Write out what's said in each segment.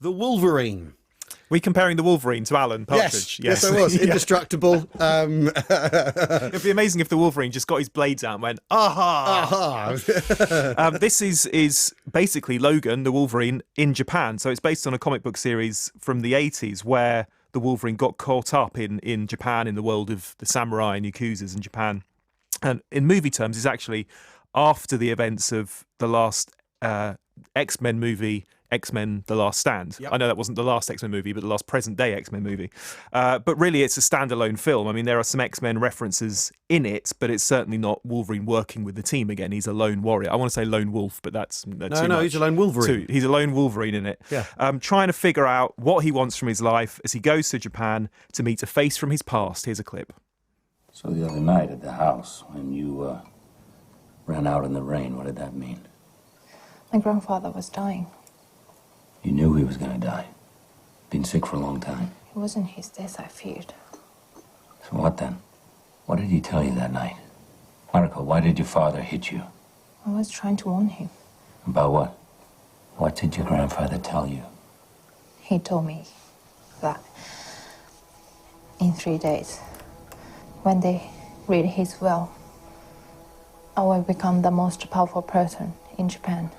The Wolverine. We comparing the Wolverine to Alan Partridge? Yes, I was. Indestructible. It'd be amazing if the Wolverine just got his blades out and went, aha! This is basically Logan, the Wolverine, in Japan. So it's based on a comic book series from the 80s where the Wolverine got caught up in Japan, in the world of the samurai and yakuzas in Japan. And in movie terms, it's actually after the events of the last X-Men movie, X-Men The Last Stand. Yep. I know that wasn't the last X-Men movie, but the last present-day X-Men movie. But really, it's a standalone film. I mean, there are some X-Men references in it, but it's certainly not Wolverine working with the team again. He's a lone warrior. I want to say lone wolf, but that's too much. He's a lone Wolverine. He's a lone Wolverine in it. Yeah. Trying to figure out what he wants from his life as he goes to Japan to meet a face from his past. Here's a clip. So the other night at the house, when you ran out in the rain, what did that mean? My grandfather was dying. You knew he was going to die. Been sick for a long time. It wasn't his death I feared. So what then? What did he tell you that night? Mariko, why did your father hit you? I was trying to warn him. About what? What did your grandfather tell you? He told me that in 3 days, when they read his will, I will become the most powerful person in Japan.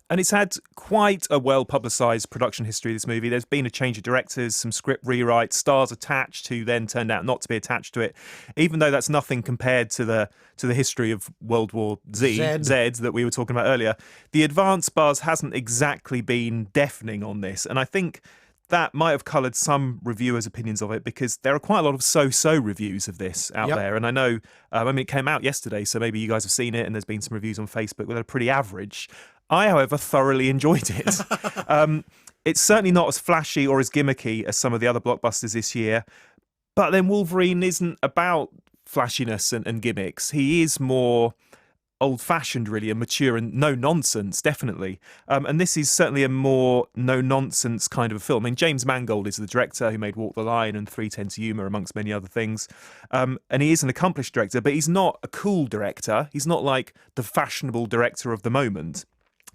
And it's had quite a well-publicised production history, this movie. There's been a change of directors, some script rewrites, stars attached who then turned out not to be attached to it, even though that's nothing compared to the history of World War Z that we were talking about earlier. The advance buzz hasn't exactly been deafening on this, and I think that might have coloured some reviewers' opinions of it because there are quite a lot of so-so reviews of this out there. And I know, it came out yesterday, so maybe you guys have seen it, and there's been some reviews on Facebook that are pretty average. I, however, thoroughly enjoyed it. It's certainly not as flashy or as gimmicky as some of the other blockbusters this year, but then Wolverine isn't about flashiness and gimmicks. He is more old-fashioned, really, and mature and no-nonsense, definitely. And this is certainly a more no-nonsense kind of a film. I mean, James Mangold is the director who made Walk the Line and 3:10 to Yuma, amongst many other things. And he is an accomplished director, but he's not a cool director. He's not like the fashionable director of the moment.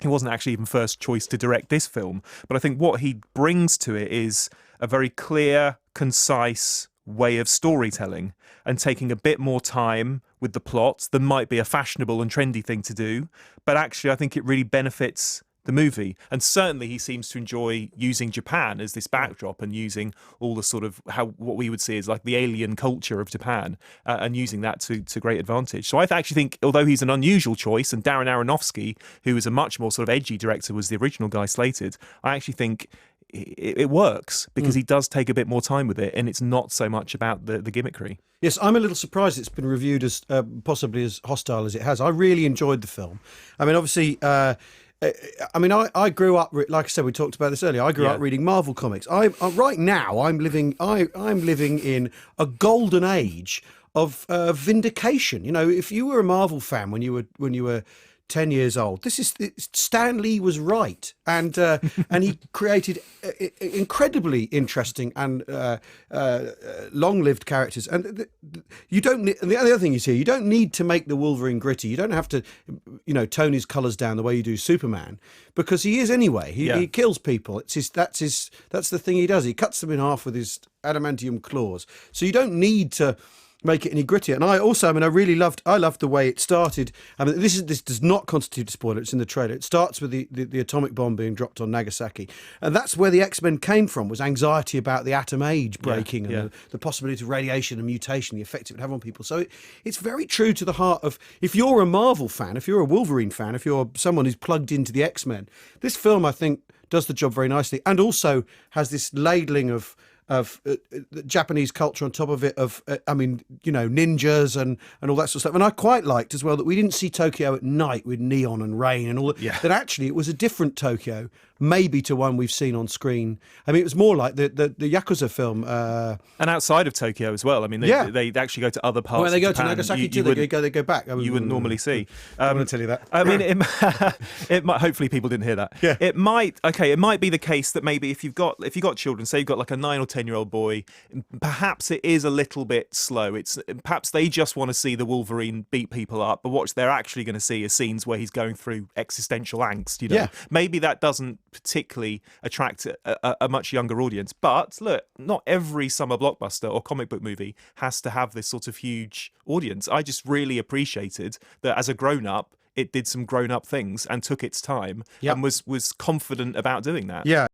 He wasn't actually even first choice to direct this film. But I think what he brings to it is a very clear, concise way of storytelling and taking a bit more time with the plot than might be a fashionable and trendy thing to do. But actually, I think it really benefits the movie. And certainly he seems to enjoy using Japan as this backdrop and using all the sort of what we would see as like the alien culture of Japan and using that to great advantage. So I actually think, although he's an unusual choice, and Darren Aronofsky, who is a much more sort of edgy director, was the original guy slated, I actually think it works because he does take a bit more time with it, and it's not so much about the gimmickry. Yes, I'm a little surprised it's been reviewed as possibly as hostile as it has. I really enjoyed the film. I mean, obviously, I grew up, like I said, we talked about this earlier. I grew up reading Marvel comics. Right now, I'm living in a golden age of vindication. You know, if you were a Marvel fan when you were 10 years old, Stan Lee was right, and he created incredibly interesting and long-lived characters. And you don't. And the other thing is here, you don't need to make the Wolverine gritty. You don't have to, tone his colours down the way you do Superman, because he is anyway. He kills people. That's the thing he does. He cuts them in half with his adamantium claws. So you don't need to make it any grittier. And I loved the way it started. I mean, this does not constitute a spoiler. It's in the trailer. It starts with the atomic bomb being dropped on Nagasaki, and that's where the X-Men came from. Was anxiety about the atom age breaking and the possibility of radiation and mutation, the effect it would have on people. So it's very true to the heart of, if you're a Marvel fan, if you're a Wolverine fan, if you're someone who's plugged into the X-Men, this film, I think, does the job very nicely, and also has this ladling of Japanese culture on top of it, ninjas and all that sort of stuff. And I quite liked as well that we didn't see Tokyo at night with neon and rain and all that. Yeah. That actually it was a different Tokyo, maybe to one we've seen on screen. I mean, it was more like the Yakuza film. And outside of Tokyo as well. I mean, they actually go to other parts of Japan. They go to Nagasaki too. They go back. You wouldn't normally see. I want to tell you that. I mean, it might. Hopefully, people didn't hear that. Yeah. It might be the case that maybe if you've got children, say you've got like a 9 or 10-year-old boy, perhaps it is a little bit slow. Perhaps they just want to see the Wolverine beat people up, but what they're actually going to see is scenes where he's going through existential angst. Yeah. Maybe that doesn't particularly attract a much younger audience. But look, not every summer blockbuster or comic book movie has to have this sort of huge audience. I just really appreciated that as a grown-up, it did some grown-up things and took its time and was confident about doing that. Yeah,